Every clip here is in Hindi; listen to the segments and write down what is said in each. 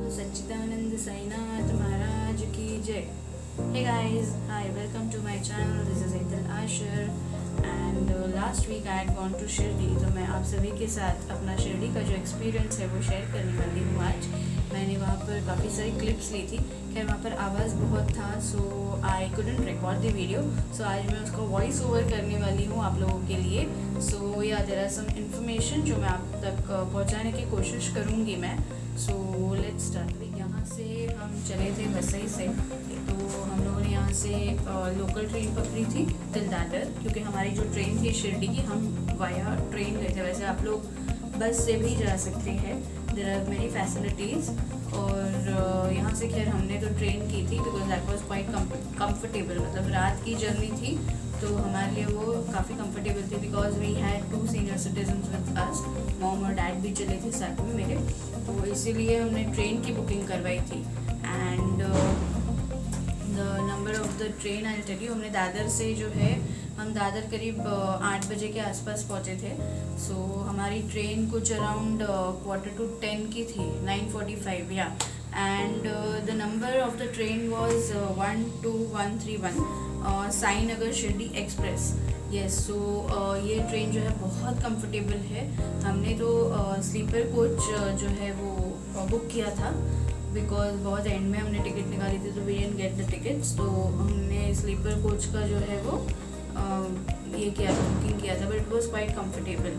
सच्चिदानंद साईनाथ महाराज की जय। Hey guys, hi, welcome to my channel. This is Aital Asher and last week I had gone to Shirdi, तो मैं आप सभी के साथ अपना शिरडी का जो एक्सपीरियंस है वो शेयर करने वाली हूँ। आज मैंने वहाँ पर काफ़ी सारी क्लिप्स ली थी, खैर वहाँ पर आवाज़ बहुत था, so I couldn't record the video, so आज मैं उसको वॉइस ओवर करने वाली हूँ आप लोगों के लिए। सो या देयर आर सम इन्फॉर्मेशन जो मैं आप तक पहुँचाने की कोशिश करूँगी मैं। So let's start. यहाँ से हम चले थे वसई से, तो हम लोगों ने यहाँ से लोकल ट्रेन पकड़ी थी टिल दादर, क्योंकि हमारी जो ट्रेन थी शिरडी की, हम वाया ट्रेन गए थे। वैसे आप लोग बस से भी जा सकते हैं, देयर आर मेनी फैसिलिटीज़। और यहाँ से खैर हमने तो ट्रेन की थी because that was quite comfortable, मतलब रात की जर्नी थी तो हमारे लिए वो काफ़ी कंफर्टेबल थी because we had 2 senior citizens with us, mom और डैड भी चले थे साथ में मेरे, तो इसीलिए हमने ट्रेन की बुकिंग करवाई थी। And the number of the train I tell you, हमने दादर से जो है, हम दादर करीब 8 बजे के आसपास पहुँचे थे। सो हमारी ट्रेन कुछ अराउंड 9:45 की थी, 9:45 या। And the number of the train was 12131 Sainagar Shirdi express. Yes, so ये ट्रेन जो है बहुत कंफर्टेबल है। हमने तो स्लीपर कोच जो है वो बुक किया था बिकॉज बहुत एंड में हमने टिकट निकाली थी, तो we didn't get the tickets, तो हमने स्लीपर कोच का जो है वो ये किया था, बुकिंग किया था, but it was quite comfortable.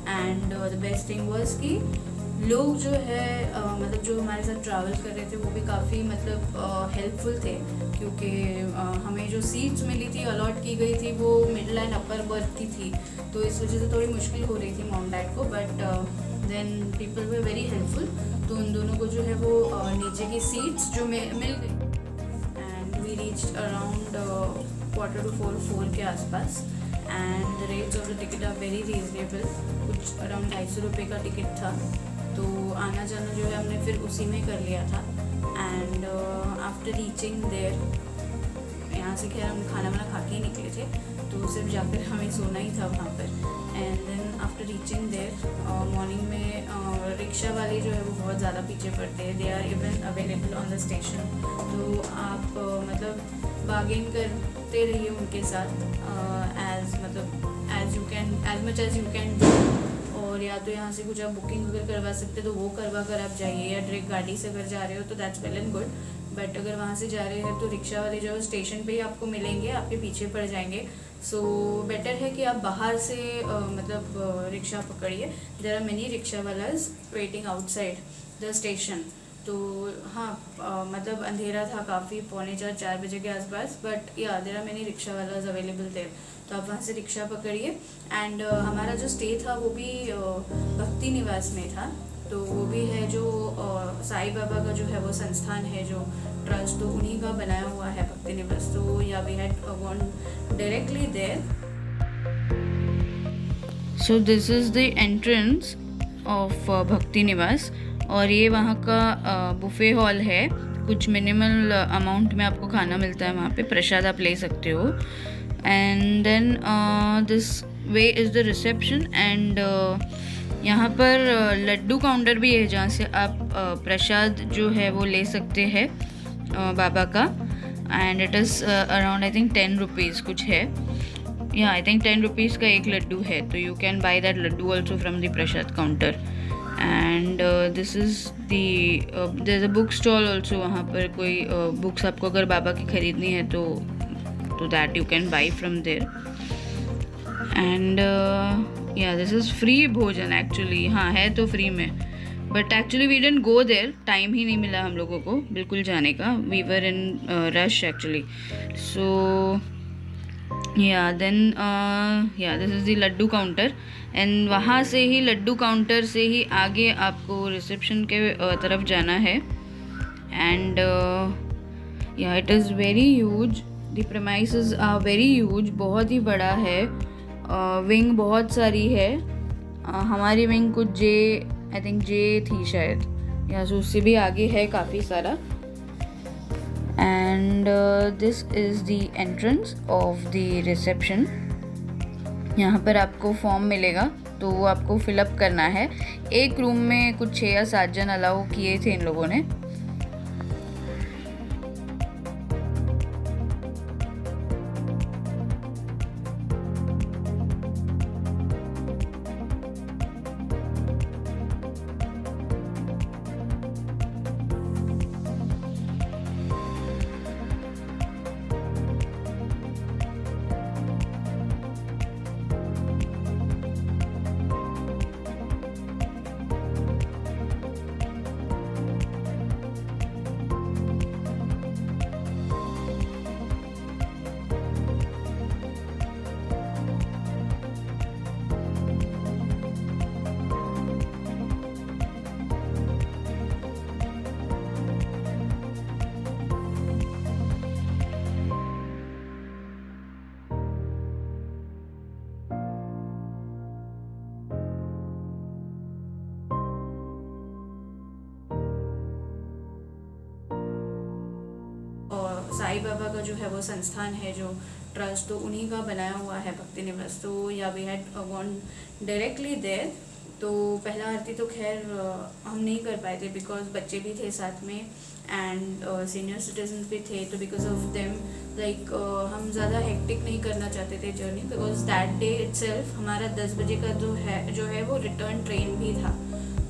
And the best thing was कि लोग जो है मतलब जो हमारे साथ ट्रैवल कर रहे थे वो भी काफ़ी मतलब हेल्पफुल थे, क्योंकि हमें जो सीट्स मिली थी, अलॉट की गई थी, वो मिडिल एंड अपर बर्थ की थी, तो इस वजह से थोड़ी मुश्किल हो रही थी मॉम डैड को, but then people were very helpful, तो उन दोनों को जो है वो नीचे की सीट्स जो मिल गई। एंड वी रीच्ड अराउंड 3:45 के आसपास। And the rates of the ticket are very reasonable, कुछ अराउंड 250 रुपये का टिकट था, तो आना जाना जो है हमने फिर उसी में कर लिया था। एंड आफ्टर रीचिंग देयर, यहाँ से खैर हम खाना वाना खा के ही निकले थे, तो सिर्फ जाकर हमें सोना ही था वहाँ पर। And then after reaching there morning में रिक्शा वाले जो है वो बहुत ज़्यादा पीछे पड़ते हैं, they are even available on the station, तो आप मतलब बार्गेन करते रहिए उनके साथ as you can, as much as you can do. और या तो यहाँ से कुछ आप बुकिंग अगर करवा सकते तो वो करवा कर आप जाइए, या डायरेक्ट गाड़ी से अगर जा रहे हो तो that's well and good, but अगर वहाँ से जा रहे हैं तो रिक्शा वाले जो स्टेशन पे ही आपको मिलेंगे, आपके पीछे पड़ जाएंगे। सो बेटर है कि आप बाहर से मतलब रिक्शा पकड़िए, there are many rickshaw wallahs waiting outside the station. तो हाँ मतलब अंधेरा था काफ़ी, 3:45-4 बजे के आसपास, but yeah there are many rickshaw wallahs available there, तो आप वहाँ से रिक्शा पकड़िए। एंड हमारा जो स्टे था वो भी भक्ति निवास में था, तो वो भी है जो साई बाबा का जो है वो संस्थान है, जो ट्रस्ट, तो उन्हीं का बनाया हुआ है भक्ति निवास, तो yeah we had gone directly there. So this is the entrance of Bhakti Niwas, और ये वहाँ का बुफे हॉल है, कुछ मिनिमल अमाउंट में आपको खाना मिलता है वहाँ पे, प्रसाद आप ले सकते हो। And then this way is the reception. And यहाँ पर लड्डू काउंटर भी है, जहाँ से आप प्रसाद जो है वो ले सकते हैं बाबा का। And it is around I think 10 rupees कुछ है, या आई थिंक 10 रुपीज़ का एक लड्डू है, तो you can buy that laddu also from the prasad counter. And this is the there is a book stall also, वहाँ पर कोई बुक्स आपको अगर बाबा की ख़रीदनी है तो that you can buy from there. And yeah this is free bhojan actually, हाँ है तो फ्री में, but actually we didn't go there, time ही नहीं मिला हम लोगों को बिल्कुल जाने का, we were in rush actually. So yeah then yeah this is the laddu counter, and वहाँ से ही लड्डू काउंटर से ही आगे आपको रिसेप्शन के तरफ जाना है। And yeah it is very huge, the premises are very huge, बहुत ही बड़ा है, विंग बहुत सारी है, हमारी विंग कुछ जे आई थिंक जे थी शायद, या सो उससे भी आगे है काफ़ी सारा। And this is the entrance of the reception. यहाँ पर आपको फॉर्म मिलेगा, तो वो आपको फिलअप करना है। एक रूम में कुछ 6 या 7 जन अलाउ किए थे इन लोगों ने, साईं बाबा का जो है वो संस्थान है, जो ट्रस्ट, तो उन्हीं का बनाया हुआ है भक्ति निवास। तो yeah we had gone directly there. तो पहला आरती तो खैर हम नहीं कर पाए थे बिकॉज बच्चे भी थे साथ में एंड सीनियर सिटीजन भी थे। तो बिकॉज ऑफ देम लाइक हम ज़्यादा हेक्टिक नहीं करना चाहते थे journey, because that day itself हमारा 10 बजे का जो है वो रिटर्न ट्रेन भी था।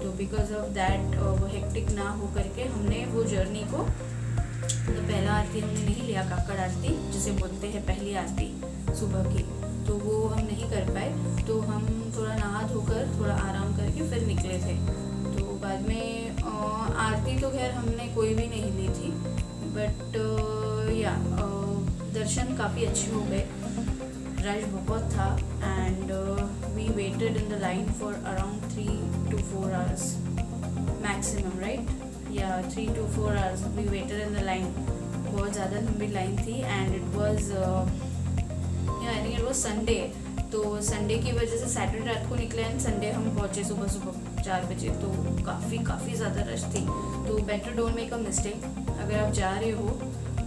तो बिकॉज ऑफ दैट वो हेक्टिक ना हो करके हमने वो जर्नी को, तो पहला आरती हमने नहीं लिया, काकड़ आरती जिसे बोलते हैं पहली आरती सुबह की, तो वो हम नहीं कर पाए। तो हम थोड़ा नहा धोकर थोड़ा आराम करके फिर निकले थे। तो बाद में आरती तो खैर हमने कोई भी नहीं ली थी, बट या दर्शन काफ़ी अच्छे हो गए। रश बहुत था and we waited in the line for around 3 to 4 hours maximum, right? Yeah 3 to 4 hours we waited in the line. बहुत ज़्यादा लंबी लाइन थी and it was I think it was Sunday. तो संडे की वजह से सैटरडे रात को निकले एंड संडे हम पहुँचे सुबह सुबह 4 बजे। तो काफ़ी ज़्यादा रश थी। तो better don't make a mistake. अगर आप जा रहे हो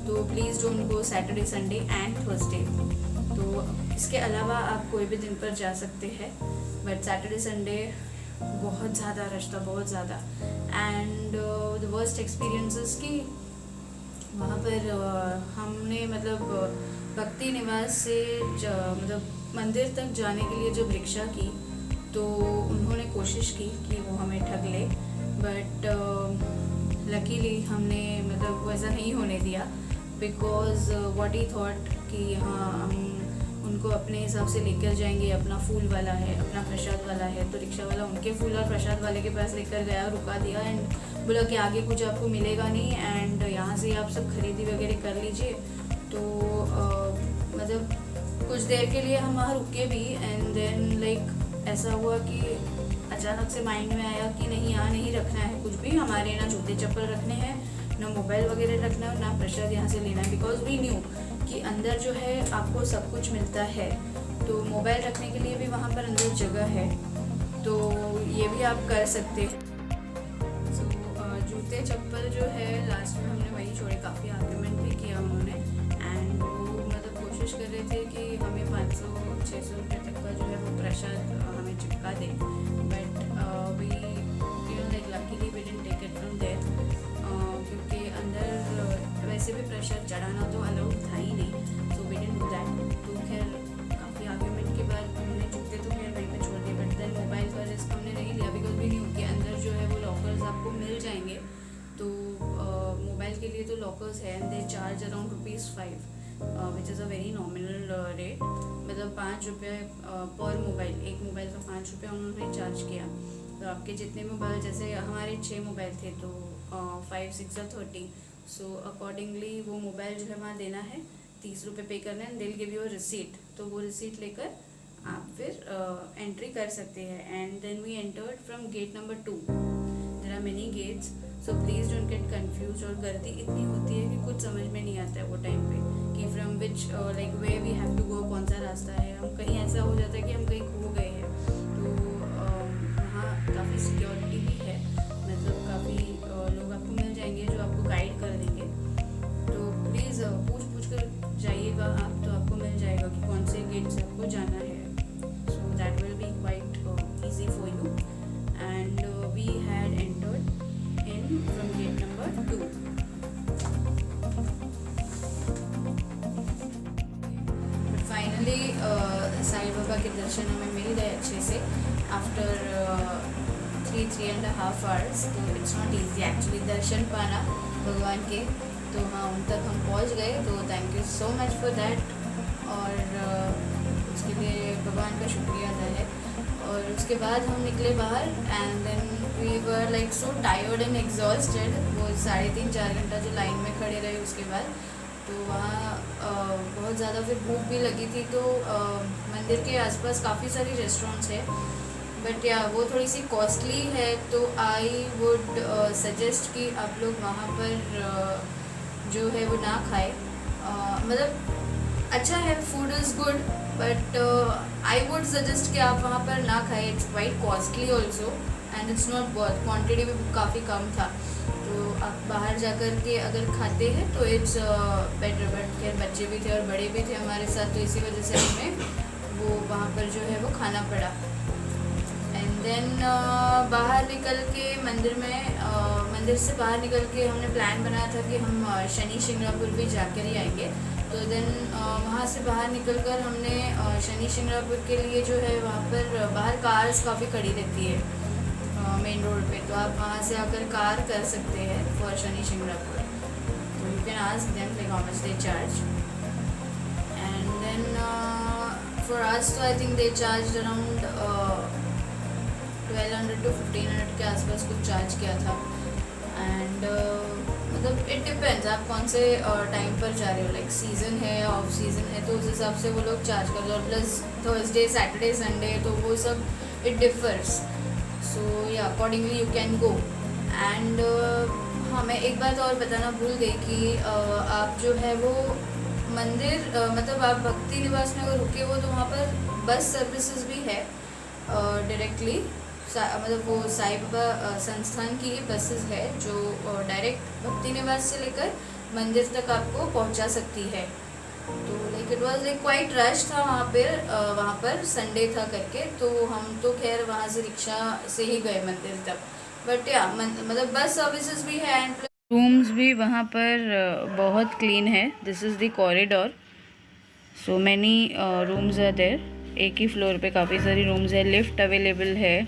तो please don't go Saturday, Sunday and Thursday. तो इसके अलावा आप कोई भी दिन पर जा सकते हैं, बट सैटरडे संडे बहुत ज़्यादा रश था, बहुत ज़्यादा। एंड द वर्स्ट एक्सपीरियंसेस कि वहाँ पर हमने मतलब भक्ति निवास से मतलब मंदिर तक जाने के लिए जब रिक्शा की, तो उन्होंने कोशिश की कि वो हमें ठग ले, बट लकीली हमने मतलब वैसा नहीं होने दिया। बिकॉज व्हाट ही थॉट कि हाँ हम उनको अपने हिसाब से लेकर जाएंगे, अपना फूल वाला है, अपना प्रसाद वाला है। तो रिक्शा वाला उनके फूल और प्रसाद वाले के पास लेकर गया, रुका दिया एंड बोला कि आगे कुछ आपको मिलेगा नहीं एंड यहाँ से आप सब खरीदी वगैरह कर लीजिए। तो मतलब कुछ देर के लिए हम वहाँ रुके भी एंड देन लाइक ऐसा हुआ कि अचानक से माइंड में आया कि नहीं, यहाँ नहीं रखना है कुछ भी, हमारे ना जूते चप्पल रखने हैं, ना मोबाइल वगैरह रखना है, ना प्रसाद यहाँ से लेना है। बिकॉज वी न्यू कि अंदर जो है आपको सब कुछ मिलता है, तो मोबाइल रखने के लिए भी वहाँ पर अंदर जगह है, तो ये भी आप कर सकते हैं। सो जूते चप्पल जो है लास्ट में हमने वही छोड़े। काफ़ी आर्ग्यूमेंट भी किया उन्होंने एंड वो मतलब कोशिश कर रहे थे कि हमें 500-600 रुपये तक का जो है वो प्रसाद हमें चिपका दे, but we like luckily we didn't take it from there, क्योंकि अंदर वैसे भी प्रसाद चढ़ाना तो अलाउड था ही नहीं। So we didn't do that. तो खैर काफ़ी आर्ग्यूमेंट के बाद हमने जूते तो खैर वहीं पे छोड़ दिए, बट देन मोबाइल का रिस्क हमने नहीं लिया बिकॉज भी नहीं कि अंदर जो है वो लॉकर्स आपको मिल जाएंगे। तो मोबाइल के लिए तो लॉकर्स है and they charge around ₹5 which is a very nominal rate. मतलब ₹5 पर मोबाइल, एक मोबाइल का ₹5 उन्होंने चार्ज किया। तो आपके जितने मोबाइल, जैसे हमारे 6 मोबाइल थे तो 5, 6 or 30, सो अकॉर्डिंगली वो मोबाइल जो है वहाँ देना है, ₹30 पे करना है, दिल गिव यू रिसीट। तो वो रिसीट लेकर आप फिर एंट्री कर सकते हैं। And then we entered from gate number 2। There are many gates, so please don't get confuse. और गर्दी इतनी होती है कि कुछ समझ में नहीं आता है वो टाइम पे कि from which like way we have to go, कौन सा रास्ता है। हम कहीं ऐसा हो जाता है कि हम कहीं खो गए हैं। तो वहाँ काफ़ी सिक्योरिटी भी है, मतलब काफ़ी लोग आपको मिल जाएंगे जो आपको गाइड कर देंगे। तो प्लीज़ पूछ कर जाइएगा आप, तो आपको मिल जाएगा कि कौन से गेट से आपको जाना है। So that will be quite easy for you. And we had entered in from gate number 2। But finally Sai Baba के दर्शन हमें मिल गए अच्छे से आफ्टर 3.5 hours। तो इट्स नॉट ईजी एक्चुअली दर्शन पाना भगवान के। तो हाँ, उन तक हम पहुँच गए, तो thank you so much for that. और उसके लिए भगवान का शुक्रिया अदा है। और उसके बाद हम निकले बाहर and then we were like so tired and exhausted. वो 3.5-4 घंटा जो लाइन में खड़े रहे उसके बाद, तो वहाँ बहुत ज़्यादा फिर भूख भी लगी थी। तो मंदिर के आसपास काफ़ी सारी रेस्टोरेंट्स है, बट या वो थोड़ी सी कॉस्टली है। तो आई वुड सजेस्ट कि आप लोग वहाँ पर जो है वो ना खाए। मतलब अच्छा है, food is good, but I would suggest कि आप वहाँ पर ना खाए। It's quite costly also and it's not worth. Quantity भी काफ़ी कम था। तो आप बाहर जाकर के अगर खाते हैं तो इट्स बेटर, बट खैर बच्चे भी थे और बड़े भी थे हमारे साथ, तो इसी वजह से हमें वो वहाँ पर जो है वो खाना पड़ा। एंड देन बाहर निकल के मंदिर से बाहर निकल के हमने प्लान बनाया था कि हम शनि शिंगणापुर भी जाकर ही आएंगे। तो देन वहाँ से बाहर निकलकर हमने शनि शिंगणापुर के लिए जो है वहाँ पर बाहर कार्स काफ़ी खड़ी रहती है मेन रोड पे, तो आप वहाँ से आकर कार कर सकते हैं फॉर शनि शिंगणापुर। तो you can ask them like how much they charge. And then for hours तो I think they charge around 1200 to 1500 के आसपास कुछ चार्ज किया था। एंड मतलब इट डिपेंड्स आप कौन से टाइम पर जा रहे हो, लाइक सीज़न है ऑफ सीज़न है तो उस हिसाब से वो लोग चार्ज करते हैं, और प्लस थर्सडे सैटरडे संडे तो वो सब इट डिफर्स, सो या accordingly you can go. And हाँ, मैं एक बात और बताना भूल गई कि आप जो है वो मंदिर मतलब आप भक्ति निवास में अगर रुके हो तो वहाँ पर बस सर्विसेज भी है डायरेक्टली, मतलब वो साईं बाबा संस्थान की ही बसेस है जो डायरेक्ट भक्ति निवास से लेकर मंदिर तक आपको पहुंचा सकती है। तो like it was like quite rush था वहाँ पर संडे था करके, तो हम तो खैर वहाँ से रिक्शा से ही गए मंदिर तक। बट या मतलब बस सर्विसेज भी है एंड रूम्स भी वहाँ पर बहुत क्लीन है। This is the corridor, so many rooms are there. एक ही फ्लोर पे काफ़ी सारी रूम्स है, लिफ्ट अवेलेबल है।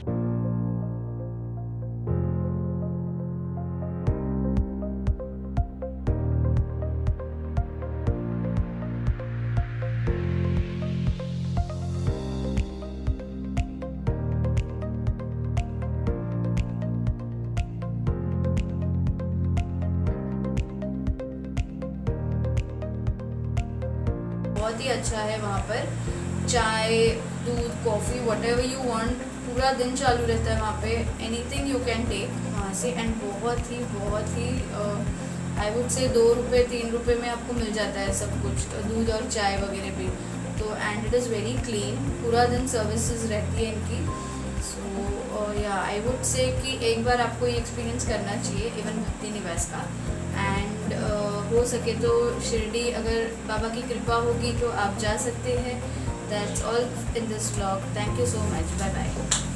बहुत ही अच्छा है वहाँ पर, चाय दूध कॉफ़ी व्हाटएवर यू वांट पूरा दिन चालू रहता है वहाँ पे, एनीथिंग यू कैन टेक वहाँ से। एंड बहुत ही आई वुड से 2 रुपये 3 रुपये में आपको मिल जाता है सब कुछ, तो दूध और चाय वगैरह भी। तो and it is very clean, पूरा दिन सर्विसेज रहती है इनकी। सो या आई वुड से कि एक बार आपको ये एक्सपीरियंस करना चाहिए इवन भक्ति निवास का। एंड हो सके तो शिरडी अगर बाबा की कृपा होगी तो आप जा सकते हैं। That's all in this vlog, thank you so much, bye bye.